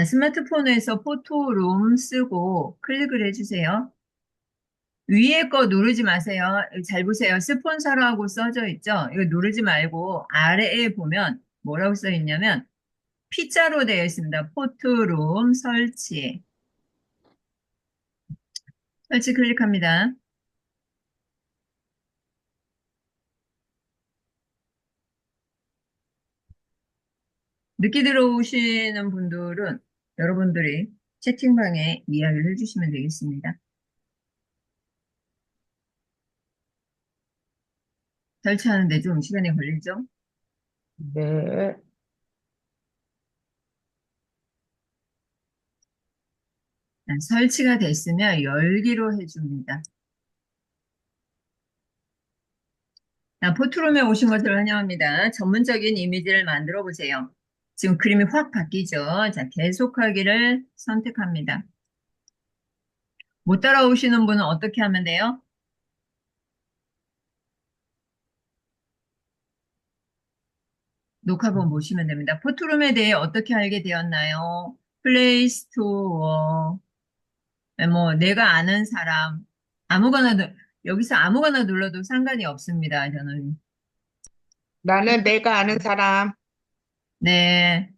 스마트폰에서 포토룸 쓰고 클릭을 해주세요. 위에 거 누르지 마세요. 잘 보세요. 스폰서라고 써져 있죠? 이거 누르지 말고 아래에 보면 뭐라고 써 있냐면 P자로 되어 있습니다. 포토룸 설치. 설치 클릭합니다. 늦게 들어오시는 분들은 여러분들이 채팅방에 이야기를 해주시면 되겠습니다. 설치하는데 좀 시간이 걸리죠? 네. 설치가 됐으면 열기로 해줍니다. 포토룸에 오신 것을 환영합니다. 전문적인 이미지를 만들어 보세요. 지금 그림이 확 바뀌죠? 자, 계속하기를 선택합니다. 못 따라오시는 분은 어떻게 하면 돼요? 녹화본 보시면 됩니다. 포토룸에 대해 어떻게 알게 되었나요? 플레이 스토어, 뭐, 내가 아는 사람, 아무거나, 여기서 아무거나 눌러도 상관이 없습니다. 저는. 나는 내가 아는 사람. 네.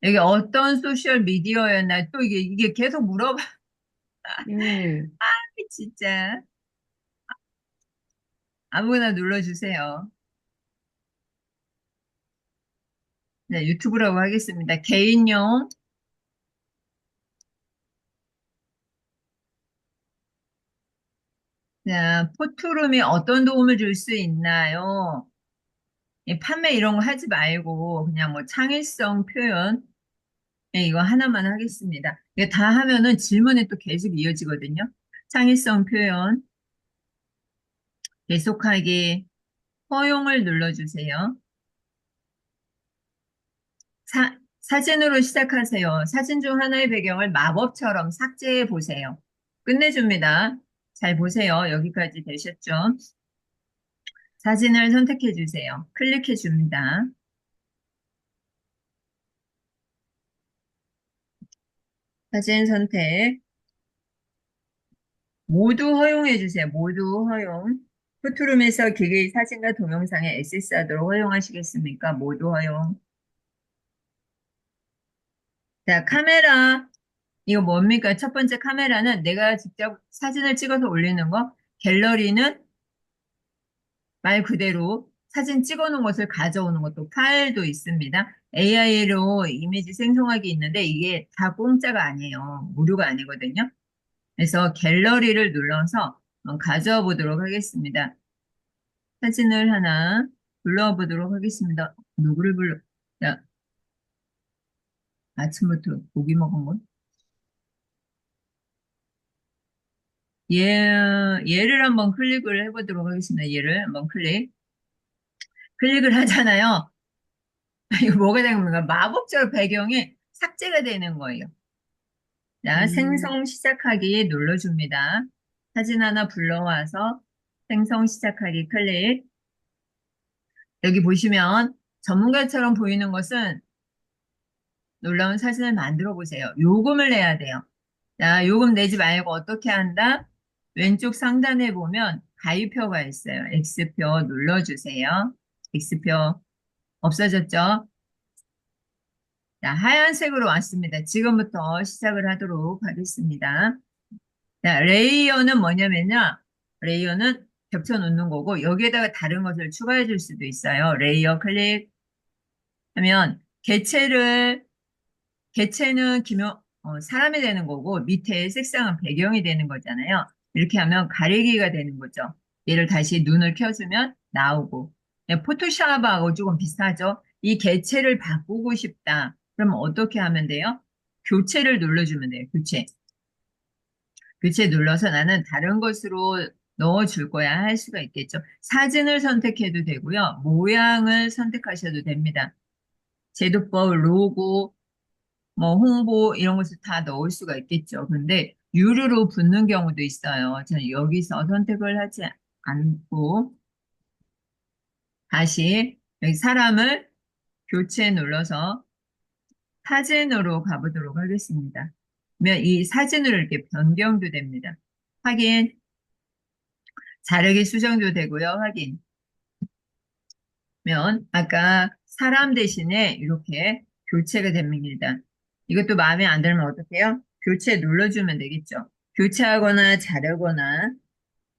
여기 어떤 소셜 미디어였나? 또 이게 계속 물어봐. 음, 진짜. 아무거나 눌러주세요. 네, 유튜브라고 하겠습니다. 개인용. 자, 포토룸이 어떤 도움을 줄 수 있나요? 판매 이런 거 하지 말고 그냥 뭐 창의성 표현 이거 하나만 하겠습니다. 이거 다 하면은 질문이 또 계속 이어지거든요. 창의성 표현 계속하기 허용을 눌러주세요. 사진으로 시작하세요. 사진 중 하나의 배경을 마법처럼 삭제해 보세요. 끝내줍니다. 잘 보세요. 여기까지 되셨죠? 사진을 선택해 주세요. 클릭해 줍니다. 사진 선택. 모두 허용해 주세요. 모두 허용. 포토룸에서 기계의 사진과 동영상에 액세스하도록 허용하시겠습니까? 모두 허용. 자, 카메라. 이거 뭡니까? 첫 번째 카메라는 내가 직접 사진을 찍어서 올리는 거. 갤러리는 말 그대로 사진 찍어놓은 것을 가져오는 것도 파일도 있습니다. AI로 이미지 생성하기 있는데 이게 다 공짜가 아니에요. 무료가 아니거든요. 그래서 갤러리를 눌러서 가져와 보도록 하겠습니다. 사진을 하나 불러보도록 하겠습니다. 누구를 불러? 자, 아침부터 고기 먹은 건? 얘를 한번 클릭을 해보도록 하겠습니다. 얘를 한번 클릭을 하잖아요. 이거 뭐가 되는 건가? 마법적 배경이 삭제가 되는 거예요. 자, 음, 생성 시작하기 눌러줍니다. 사진 하나 불러와서 생성 시작하기 클릭. 여기 보시면 전문가처럼 보이는 것은 놀라운 사진을 만들어 보세요. 요금을 내야 돼요. 자, 요금 내지 말고 어떻게 한다? 왼쪽 상단에 보면 가입표가 있어요. X표 눌러주세요. X표 없어졌죠? 자, 하얀색으로 왔습니다. 지금부터 시작을 하도록 하겠습니다. 자, 레이어는 뭐냐면요. 레이어는 겹쳐 놓는 거고, 여기에다가 다른 것을 추가해 줄 수도 있어요. 레이어 클릭하면, 개체는 사람이 되는 거고, 밑에 색상은 배경이 되는 거잖아요. 이렇게 하면 가리기가 되는 거죠. 얘를 다시 눈을 켜주면 나오고. 네, 포토샵하고 조금 비슷하죠? 이 개체를 바꾸고 싶다. 그러면 어떻게 하면 돼요? 교체를 눌러주면 돼요. 교체. 교체 눌러서 나는 다른 것으로 넣어줄 거야 할 수가 있겠죠. 사진을 선택해도 되고요. 모양을 선택하셔도 됩니다. 제도법, 로고, 뭐 홍보 이런 것을 다 넣을 수가 있겠죠. 근데 유료로 붙는 경우도 있어요. 저는 여기서 선택을 하지 않고 다시 여기 사람을 교체 눌러서 사진으로 가보도록 하겠습니다. 그러면 이 사진으로 이렇게 변경도 됩니다. 확인, 자르기 수정도 되고요. 확인. 면 아까 사람 대신에 이렇게 교체가 됩니다. 이것도 마음에 안 들면 어떡해요? 교체 눌러주면 되겠죠. 교체하거나 자르거나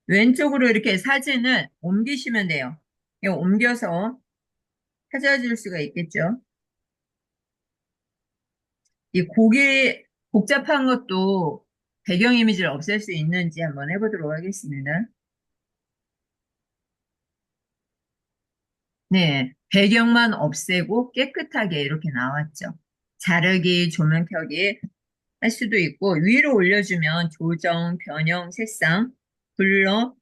왼쪽으로 이렇게 사진을 옮기시면 돼요. 이거 옮겨서 찾아줄 수가 있겠죠. 이 고개 복잡한 것도 배경 이미지를 없앨 수 있는지 한번 해보도록 하겠습니다. 네, 배경만 없애고 깨끗하게 이렇게 나왔죠. 자르기, 조명 켜기 할 수도 있고 위로 올려주면 조정, 변형, 색상, 블러,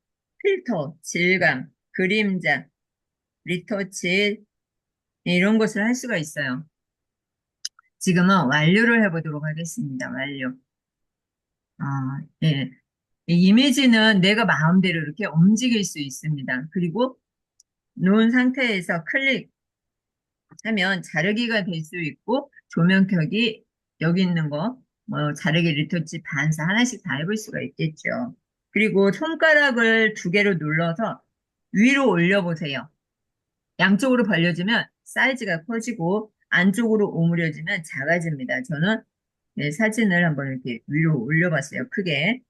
필터, 질감, 그림자, 리터치 이런 것을 할 수가 있어요. 지금은 완료를 해보도록 하겠습니다. 완료. 예. 이 이미지는 내가 마음대로 이렇게 움직일 수 있습니다. 그리고 놓은 상태에서 클릭하면 자르기가 될 수 있고 조명 켜기 여기 있는 거 뭐 자르기 리터치 반사 하나씩 다 해볼 수가 있겠죠. 그리고 손가락을 두 개로 눌러서 위로 올려보세요. 양쪽으로 벌려주면 사이즈가 커지고 안쪽으로 오므려지면 작아집니다. 저는 네, 사진을 한번 이렇게 위로 올려봤어요. 크게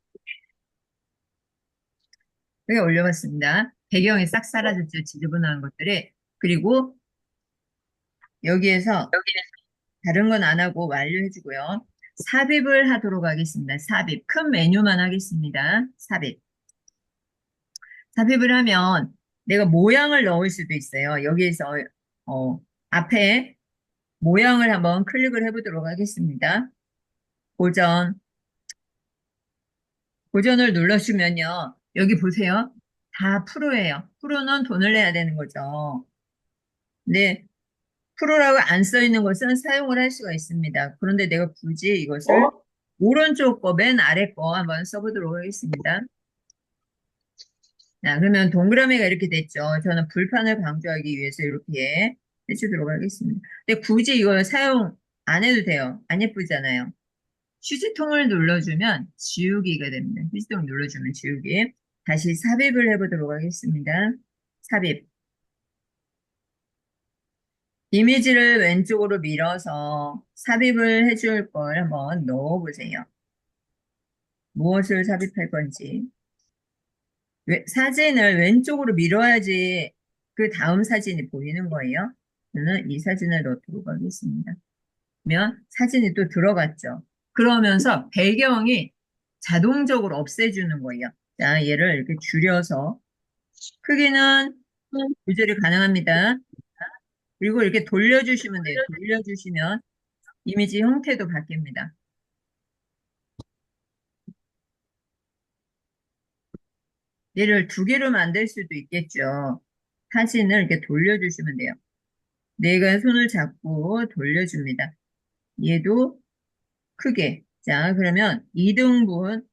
올려봤습니다. 배경이 싹 사라졌죠. 지저분한 것들이. 그리고 여기에서 다른 건 안 하고 완료해주고요. 삽입을 하도록 하겠습니다. 삽입. 큰 메뉴만 하겠습니다. 삽입. 삽입을 하면 내가 모양을 넣을 수도 있어요. 여기에서 앞에 모양을 한번 클릭을 해보도록 하겠습니다. 고전. 고전을 눌러주면요. 여기 보세요. 다 프로예요. 프로는 돈을 내야 되는 거죠. 네. 프로라고 안 써 있는 것은 사용을 할 수가 있습니다. 그런데 내가 굳이 이것을 오른쪽 거, 맨 아래 거 한번 써보도록 하겠습니다. 자, 그러면 동그라미가 이렇게 됐죠. 저는 불판을 강조하기 위해서 이렇게 해주도록 하겠습니다. 근데 굳이 이걸 사용 안 해도 돼요. 안 예쁘잖아요. 휴지통을 눌러주면 지우기가 됩니다. 휴지통 눌러주면 지우기. 다시 삽입을 해보도록 하겠습니다. 삽입. 이미지를 왼쪽으로 밀어서 삽입을 해줄 걸 한번 넣어보세요. 무엇을 삽입할 건지. 사진을 왼쪽으로 밀어야지 그 다음 사진이 보이는 거예요. 저는 이 사진을 넣도록 하겠습니다. 그러면 사진이 또 들어갔죠. 그러면서 배경이 자동적으로 없애주는 거예요. 자, 얘를 이렇게 줄여서 크기는 조절이 가능합니다. 그리고 이렇게 돌려주시면 돼요. 돌려주시면 이미지 형태도 바뀝니다. 얘를 두 개로 만들 수도 있겠죠. 사진을 이렇게 돌려주시면 돼요. 내가 손을 잡고 돌려줍니다. 얘도 크게. 자, 그러면 2등분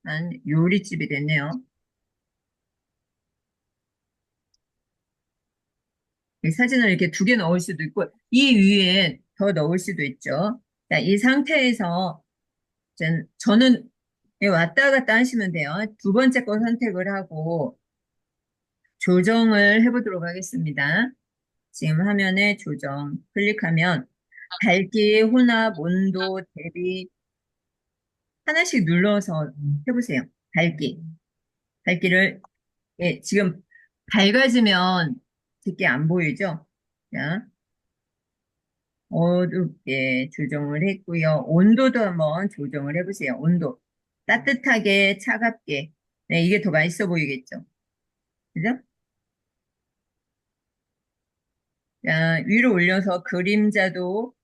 한 요리집이 됐네요. 이 사진을 이렇게 두 개 넣을 수도 있고, 이 위에 더 넣을 수도 있죠. 자, 이 상태에서 저는 왔다 갔다 하시면 돼요. 두 번째 거 선택을 하고 조정을 해보도록 하겠습니다. 지금 화면에 조정 클릭하면 밝기, 혼합, 온도, 대비 하나씩 눌러서 해보세요. 밝기. 밝기를 예, 지금 밝아지면 밖에 안 보이죠? 자, 어둡게 조정을 했고요. 온도도 한번 조정을 해보세요. 온도. 따뜻하게, 차갑게. 네, 이게 더 맛있어 보이겠죠? 그죠? 자, 위로 올려서 그림자도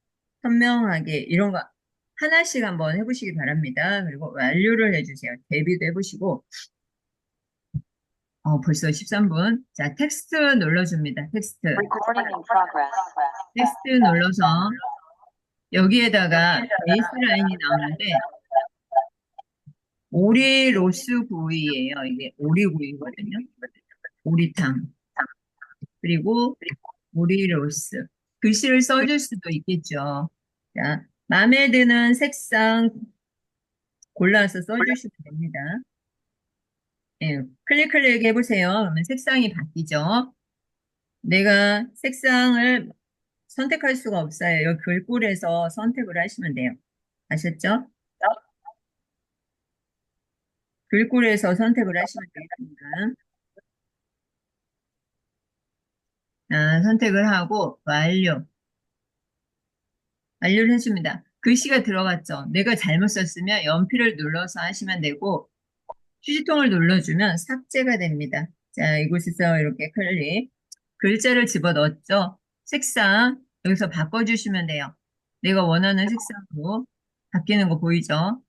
선명하게 이런 거 하나씩 한번 해보시기 바랍니다. 그리고 완료를 해주세요. 대비도 해보시고 벌써 13분. 자, 텍스트 눌러줍니다. 텍스트. Recording in progress. 텍스트 눌러서 여기에다가 베이스 라인이 나오는데 오리 로스 구이예요. 이게 오리구이거든요. 오리탕. 그리고 오리 로스. 글씨를 써줄 수도 있겠죠. 자, 마음에 드는 색상 골라서 써주시면 됩니다. 예, 클릭 해보세요. 그러면 색상이 바뀌죠. 내가 색상을 선택할 수가 없어요. 여기 글꼴에서 선택을 하시면 돼요. 아셨죠? 글꼴에서 선택을 하시면 되겠습니다. 선택을 하고 완료를 해줍니다. 글씨가 들어갔죠. 내가 잘못 썼으면 연필을 눌러서 하시면 되고 휴지통을 눌러주면 삭제가 됩니다. 자, 이곳에서 이렇게 클릭. 글자를 집어넣었죠. 색상 여기서 바꿔주시면 돼요. 내가 원하는 색상으로 바뀌는 거 보이죠?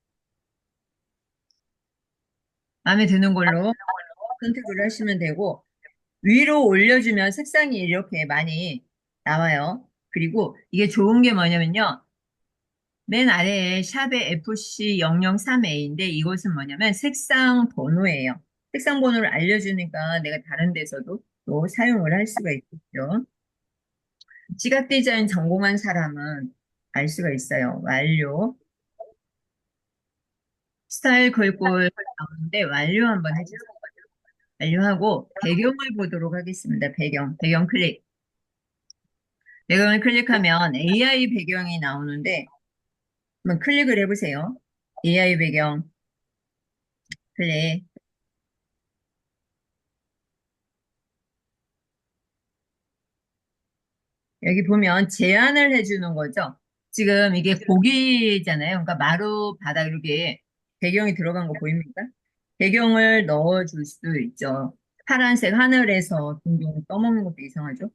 마음에 드는 걸로 선택을 하시면 되고 위로 올려주면 색상이 이렇게 많이 나와요. 그리고 이게 좋은 게 뭐냐면요. 맨 아래에 샵의 FC003A인데 이것은 뭐냐면 색상 번호예요. 색상 번호를 알려주니까 내가 다른 데서도 또 사용을 할 수가 있겠죠. 시각 디자인 전공한 사람은 알 수가 있어요. 완료. 스타일 글꼴 나오는데 완료 한번 해주세요. 완료하고 배경을 보도록 하겠습니다. 배경 클릭. 배경을 클릭하면 AI 배경이 나오는데 한번 클릭을 해보세요. AI 배경 클릭. 여기 보면 제안을 해주는 거죠. 지금 이게 고기잖아요. 그러니까 마루 바닥 이렇게 배경이 들어간 거 보입니까? 배경을 넣어줄 수도 있죠. 파란색 하늘에서 둥둥 떠먹는 것도 이상하죠.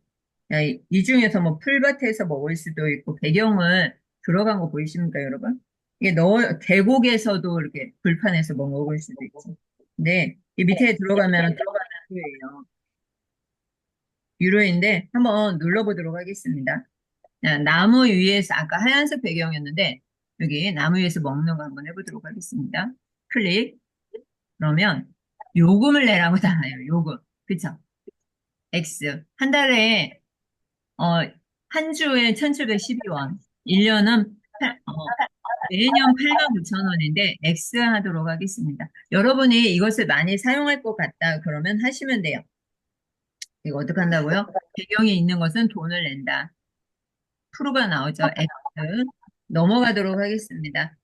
야, 이 중에서 뭐 풀밭에서 먹을 수도 있고 배경을 들어간 거 보이십니까, 여러분? 이게 계곡에서도 이렇게 불판에서 뭐 먹을 수도 있죠. 근데 이 밑에 들어가면 유료예요. 유료인데 한번 눌러보도록 하겠습니다. 나무 위에서 아까 하얀색 배경이었는데 여기 나무 위에서 먹는 거 한번 해보도록 하겠습니다. 클릭. 그러면 요금을 내라고 나와요. 요금. 그쵸? X. 한 달에 한 주에 1,712원. 1년은 매년 8만 9천 원인데 X 하도록 하겠습니다. 여러분이 이것을 많이 사용할 것 같다 그러면 하시면 돼요. 이거 어떻게 한다고요? 배경이 있는 것은 돈을 낸다. 프로가 나오죠. X. 넘어가도록 하겠습니다.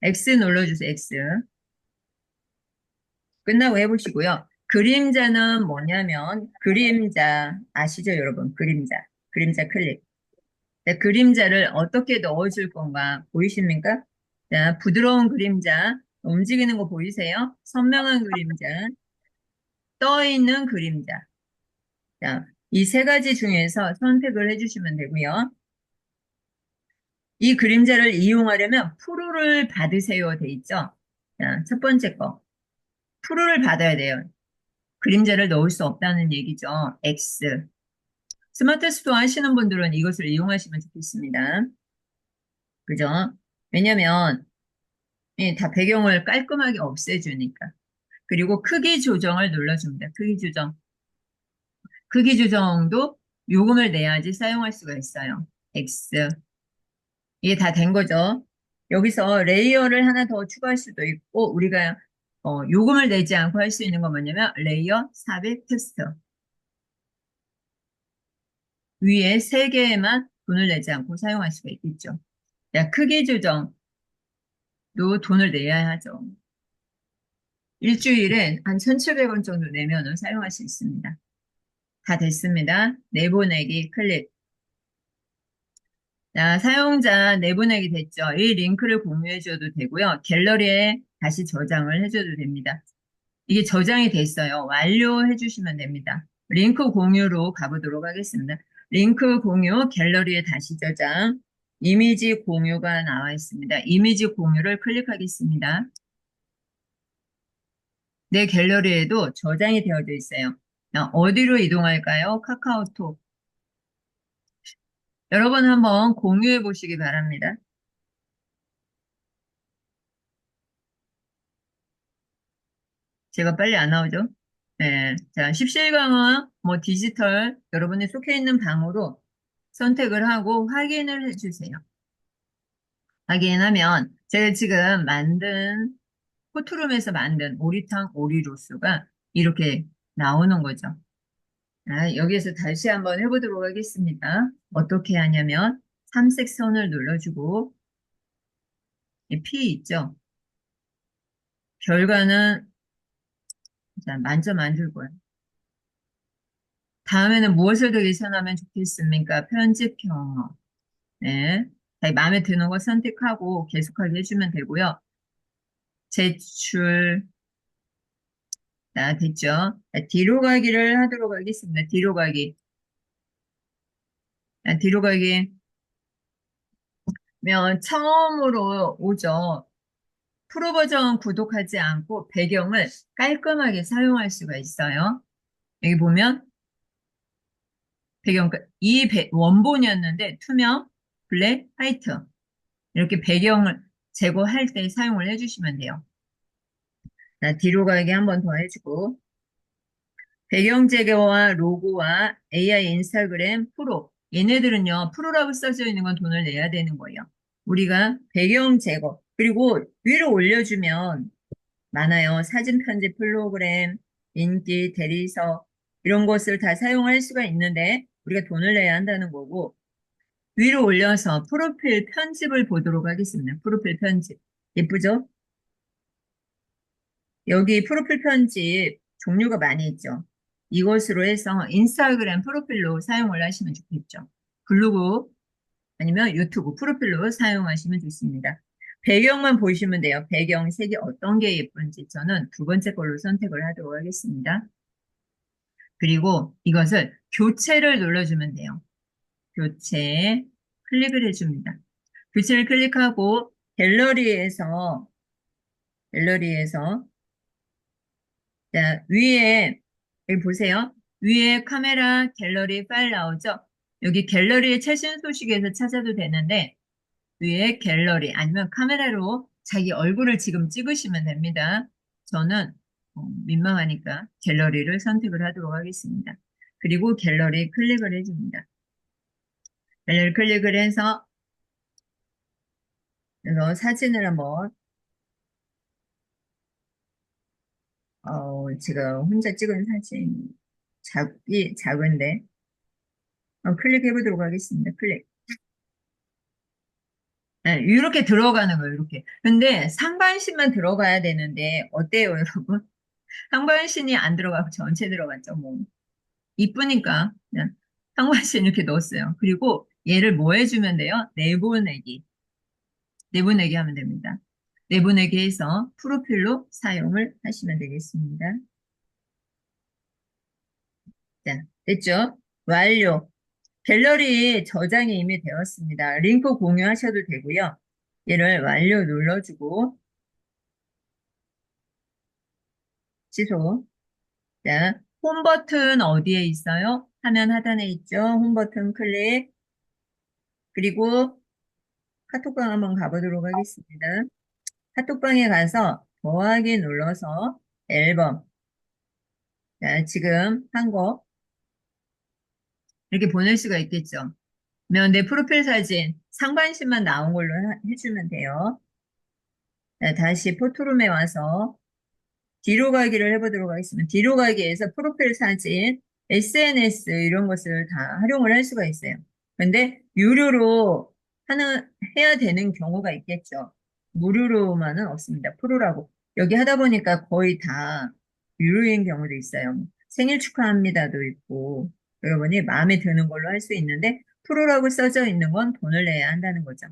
X 눌러주세요. X. 끝나고 해보시고요. 그림자는 뭐냐면 그림자 아시죠, 여러분? 그림자 클릭. 자, 그림자를 어떻게 넣어줄 건가 보이십니까? 자, 부드러운 그림자 움직이는 거 보이세요? 선명한 그림자, 떠 있는 그림자. 자, 이 세 가지 중에서 선택을 해주시면 되고요. 이 그림자를 이용하려면 프로를 받으세요 돼 있죠? 자, 첫 번째 거. 프로를 받아야 돼요. 그림자를 넣을 수 없다는 얘기죠. X. 스마트 스토어 하시는 분들은 이것을 이용하시면 좋겠습니다. 그죠? 왜냐면 다 배경을 깔끔하게 없애주니까. 그리고 크기 조정을 눌러줍니다. 크기 조정. 크기 조정도 요금을 내야지 사용할 수가 있어요. X. 이게 다 된 거죠. 여기서 레이어를 하나 더 추가할 수도 있고 우리가 요금을 내지 않고 할 수 있는 건 뭐냐면 레이어 삽입 텍스트. 위에 세 개에만 돈을 내지 않고 사용할 수가 있겠죠. 자, 크기 조정도 돈을 내야 하죠. 일주일에 한 1,700원 정도 내면은 사용할 수 있습니다. 다 됐습니다. 내보내기 클릭. 자, 사용자 내보내기 됐죠. 이 링크를 공유해 줘도 되고요. 갤러리에 다시 저장을 해줘도 됩니다. 이게 저장이 됐어요. 완료해 주시면 됩니다. 링크 공유로 가보도록 하겠습니다. 링크 공유, 갤러리에 다시 저장, 이미지 공유가 나와 있습니다. 이미지 공유를 클릭하겠습니다. 내 갤러리에도 저장이 되어져 있어요. 자, 어디로 이동할까요? 카카오톡. 여러분 한번 공유해 보시기 바랍니다. 제가 빨리 안 나오죠? 네. 자, 십시일강화, 뭐 디지털, 여러분이 속해 있는 방으로 선택을 하고 확인을 해주세요. 확인하면 제가 지금 포트룸에서 만든 오리탕 오리로스가 이렇게 나오는 거죠. 여기에서 다시 한번 해보도록 하겠습니다. 어떻게 하냐면 삼색 선을 눌러주고 이 P 있죠? 결과는 자, 만점 안 줄 거예요. 다음에는 무엇을 더 개선하면 좋겠습니까? 편집 경험. 네. 자기 마음에 드는 거 선택하고 계속하게 해주면 되고요. 제출. 자, 됐죠? 자, 뒤로 가기를 하도록 하겠습니다. 뒤로 가기. 자, 뒤로 가기. 면 처음으로 오죠. 프로 버전 구독하지 않고 배경을 깔끔하게 사용할 수가 있어요. 여기 보면 배경, 원본이었는데 투명, 블랙, 화이트. 이렇게 배경을 제거할 때 사용을 해주시면 돼요. 자, 뒤로 가기 한 번 더 해주고, 배경 제거와 로고와 AI 인스타그램 프로. 얘네들은요, 프로라고 써져 있는 건 돈을 내야 되는 거예요. 우리가 배경 제거, 그리고 위로 올려주면 많아요. 사진 편집 프로그램, 인기, 대리석, 이런 것을 다 사용할 수가 있는데, 우리가 돈을 내야 한다는 거고, 위로 올려서 프로필 편집을 보도록 하겠습니다. 프로필 편집. 예쁘죠? 여기 프로필 편집 종류가 많이 있죠. 이것으로 해서 인스타그램 프로필로 사용을 하시면 좋겠죠. 블로그 아니면 유튜브 프로필로 사용하시면 좋습니다. 배경만 보시면 돼요. 배경 색이 어떤 게 예쁜지 저는 두 번째 걸로 선택을 하도록 하겠습니다. 그리고 이것을 교체를 눌러주면 돼요. 교체 클릭을 해줍니다. 교체를 클릭하고 갤러리에서 자, 위에 여기 보세요. 위에 카메라 갤러리 파일 나오죠? 여기 갤러리의 최신 소식에서 찾아도 되는데 위에 갤러리 아니면 카메라로 자기 얼굴을 지금 찍으시면 됩니다. 저는 민망하니까 갤러리를 선택을 하도록 하겠습니다. 그리고 갤러리 클릭을 해줍니다. 갤러리 클릭을 해서 그래서 사진을 한번 지금 혼자 찍은 사진 작은데 클릭해 보도록 하겠습니다. 클릭. 네, 이렇게 들어가는 거예요, 이렇게. 근데 상반신만 들어가야 되는데, 어때요, 여러분? 상반신이 안 들어가고 전체 들어갔죠, 뭐. 이쁘니까, 그냥 상반신 이렇게 넣었어요. 그리고 얘를 뭐 해주면 돼요? 내보내기. 내보내기 하면 됩니다. 내보내기 해서 프로필로 사용을 하시면 되겠습니다. 자, 됐죠? 완료. 갤러리 저장이 이미 되었습니다. 링크 공유하셔도 되고요. 얘를 완료 눌러주고, 취소. 자, 홈 버튼 어디에 있어요? 화면 하단에 있죠? 홈 버튼 클릭. 그리고 카톡방 한번 가보도록 하겠습니다. 카톡방에 가서 더하기 눌러서 앨범. 자, 지금 한 거 이렇게 보낼 수가 있겠죠? 그러면 내 프로필 사진 상반신만 나온 걸로 해주면 돼요. 자, 다시 포토룸에 와서 뒤로 가기를 해보도록 하겠습니다. 뒤로 가기에서 프로필 사진, SNS 이런 것을 다 활용을 할 수가 있어요. 근데 유료로 해야 되는 경우가 있겠죠. 무료로만은 없습니다. 프로라고. 여기 하다 보니까 거의 다 유료인 경우도 있어요. 생일 축하합니다도 있고, 여러분이 마음에 드는 걸로 할 수 있는데, 프로라고 써져 있는 건 돈을 내야 한다는 거죠.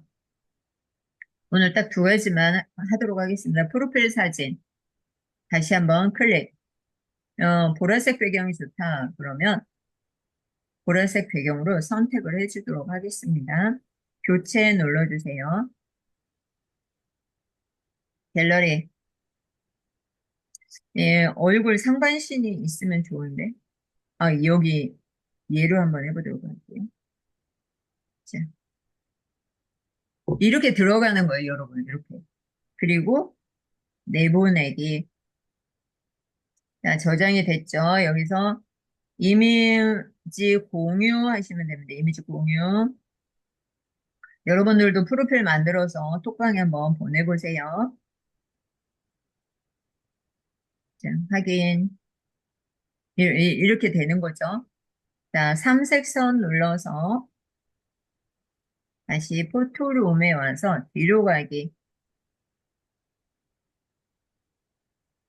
오늘 딱 두 가지만 하도록 하겠습니다. 프로필 사진. 다시 한번 클릭. 보라색 배경이 좋다. 그러면 보라색 배경으로 선택을 해주도록 하겠습니다. 교체 눌러주세요. 갤러리. 예, 얼굴 상반신이 있으면 좋은데. 여기 얘로 한번 해보도록 할게요. 자, 이렇게 들어가는 거예요, 여러분. 이렇게. 그리고 내보내기. 자, 저장이 됐죠. 여기서 이메일 이미지 공유 하시면 됩니다. 이미지 공유. 여러분들도 프로필 만들어서 톡방에 한번 보내보세요. 자, 확인. 이렇게 되는 거죠. 자, 삼색 선 눌러서 다시 포토룸에 와서 뒤로 가기.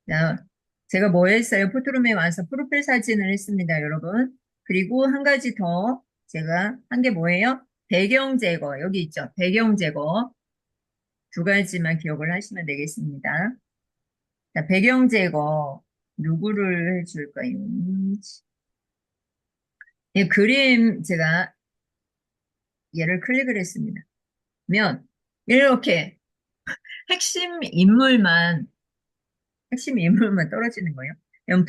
자, 제가 뭐 했어요? 포토룸에 와서 프로필 사진을 했습니다, 여러분. 그리고 한 가지 더 제가 한 게 뭐예요? 배경 제거. 여기 있죠. 배경 제거. 두 가지만 기억을 하시면 되겠습니다. 자, 배경 제거. 누구를 해줄까요? 예, 그림 제가 얘를 클릭을 했습니다. 면 이렇게 핵심 인물만 떨어지는 거예요. 그럼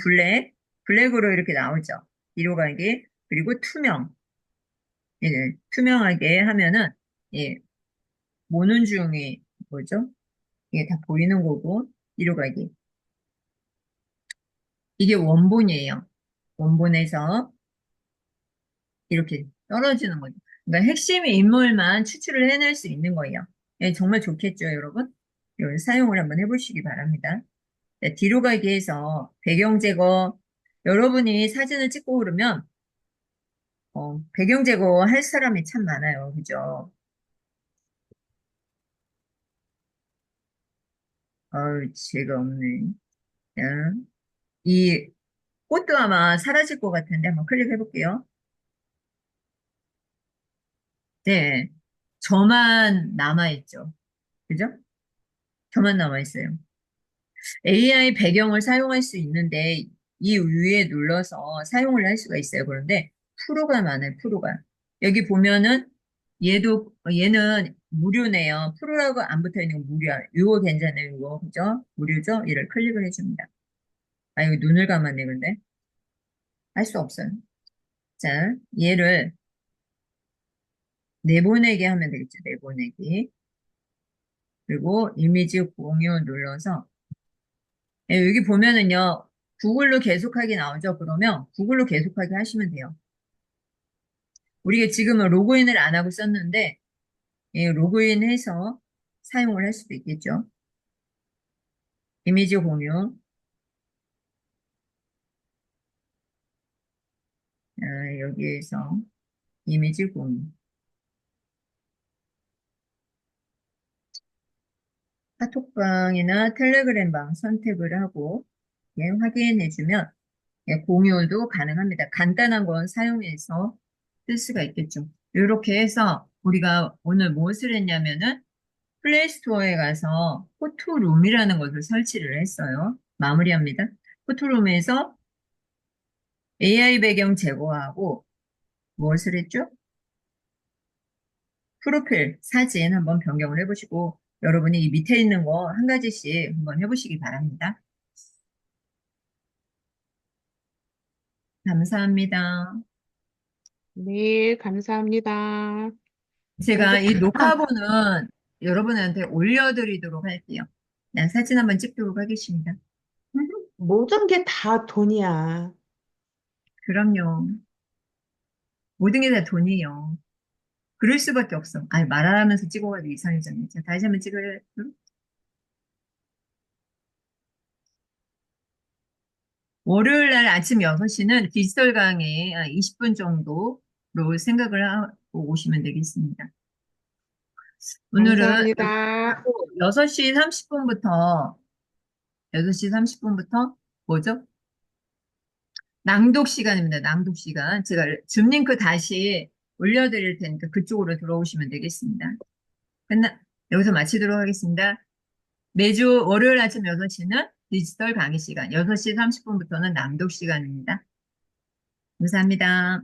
블랙으로 이렇게 나오죠. 뒤로 가기, 그리고 투명. 예, 투명하게 하면은, 예, 모는 중이 뭐죠? 이게 다 보이는 거고, 뒤로 가기. 이게 원본이에요. 원본에서 이렇게 떨어지는 거죠. 그러니까 핵심 인물만 추출을 해낼 수 있는 거예요. 예, 정말 좋겠죠, 여러분? 이걸 사용을 한번 해보시기 바랍니다. 네, 뒤로 가기 위해서 배경 제거, 여러분이 사진을 찍고 그러면 배경 제거 할 사람이 참 많아요. 그죠? 죄가 없네. 자, 이 꽃도 아마 사라질 것 같은데 한번 클릭해 볼게요. 네, 저만 남아있죠. 그죠? 저만 남아있어요. AI 배경을 사용할 수 있는데 이 위에 눌러서 사용을 할 수가 있어요. 그런데 프로가 많아요. 프로가. 여기 보면은 얘는 무료네요. 프로라고 안 붙어 있는 거 무료야. 이거 괜찮아요. 이거 그죠? 무료죠? 얘를 클릭을 해줍니다. 아, 이거 눈을 감았네, 근데. 할 수 없어요. 자, 얘를 내보내게 하면 되겠죠. 내보내기. 그리고 이미지 공유 눌러서 예, 여기 보면은요. 구글로 계속하기 나오죠. 그러면 구글로 계속하기 하시면 돼요. 우리가 지금은 로그인을 안 하고 썼는데 예, 로그인해서 사용을 할 수도 있겠죠. 이미지 공유. 여기에서 이미지 공유. 카톡방이나 텔레그램방 선택을 하고 예, 확인해주면 예, 공유도 가능합니다. 간단한 건 사용해서 쓸 수가 있겠죠. 이렇게 해서 우리가 오늘 무엇을 했냐면은 플레이스토어에 가서 포토룸이라는 것을 설치를 했어요. 마무리합니다. 포토룸에서 AI 배경 제거하고 무엇을 했죠? 프로필 사진 한번 변경을 해보시고 여러분이 이 밑에 있는 거 한 가지씩 한번 해보시기 바랍니다. 감사합니다. 네, 감사합니다. 제가 저도 이 녹화본은 여러분한테 올려드리도록 할게요. 난 사진 한번 찍도록 하겠습니다. 모든 게 다 돈이야. 그럼요. 모든 게 다 돈이에요. 그럴 수밖에 없어. 아니, 말하면서 찍어가지고 이상해졌네. 자, 다시 한번 찍어요. 월요일 날 아침 6시는 디지털 강의 20분 정도로 생각을 하고 오시면 되겠습니다. 오늘은 감사합니다. 6시 30분부터, 6시 30분부터 뭐죠? 낭독 시간입니다. 낭독 시간. 제가 줌 링크 다시 올려드릴 테니까 그쪽으로 들어오시면 되겠습니다. 여기서 마치도록 하겠습니다. 매주 월요일 아침 6시는 디지털 강의 시간, 6시 30분부터는 낭독 시간입니다. 감사합니다.